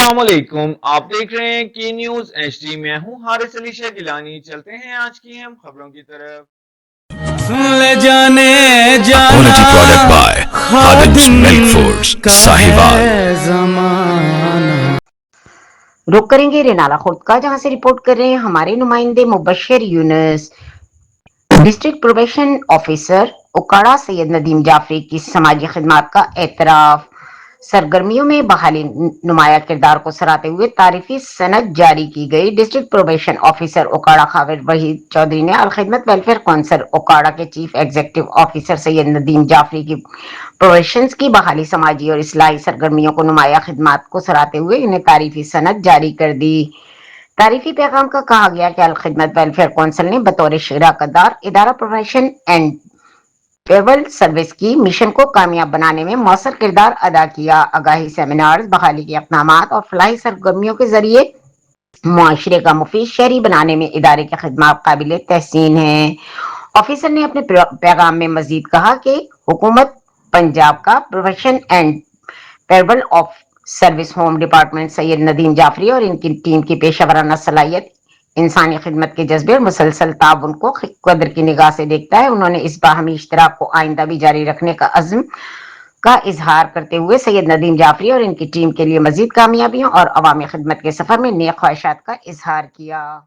السلام علیکم، آپ دیکھ رہے ہیں کی نیوز ایچ ڈی. میں ہوں حارث علی شاہ گیلانی. چلتے ہیں آج کی اہم خبروں کی طرف. لے جانے جانا Quality product by Khadim's Milk Foods, کا Sahiwal. ہے زمانہ. رخ کریں گے رینالا خود کا، جہاں سے رپورٹ کر رہے ہیں ہمارے نمائندے مبشر یونس. ڈسٹرکٹ پروبیشن آفیسر اوکاڑا سید ندیم جعفری کی سماجی خدمات کا اعتراف. سرگرمیوں میں بحالی نمایاں کردار کو سراہتے ہوئے تعریفی سند جاری کی گئی. District probation officer Okara Khawar Waheed Chaudhry نے الخدمت ویلفیئر کونسل اوکاڑا کے chief executive officer Syed Nadeem Jafri کی پروبیشنز کی بحالی، سماجی اور اصلاحی سرگرمیوں کو نمایاں خدمات کو سراہتے ہوئے انہیں تعریفی سند جاری کر دی. تعریفی پیغام کا کہا گیا کہ الخدمت ویلفیئر کونسل نے بطور شراکت دار ادارہ پروفیشن اینڈ پیبل سروس کی مشن کو کامیاب بنانے میں مؤثر کردار ادا کیا. آگاہی سیمینارز، بحالی کے اقدامات اور فلاحی سرگرمیوں کے ذریعے معاشرے کا مفید شہری بنانے میں ادارے کی خدمات قابل تحسین ہیں. آفیسر نے اپنے پیغام میں مزید کہا کہ حکومت پنجاب کا profession and pebble of service home department Syed Nadeem Jafri اور ان کی ٹیم کی پیشہ ورانہ صلاحیت، انسانی خدمت کے جذبے اور مسلسل تعاون کو قدر کی نگاہ سے دیکھتا ہے. انہوں نے اس باہمی اشتراک کو آئندہ بھی جاری رکھنے کا عزم کا اظہار کرتے ہوئے سید ندیم جعفری اور ان کی ٹیم کے لیے مزید کامیابیوں اور عوامی خدمت کے سفر میں نیک خواہشات کا اظہار کیا.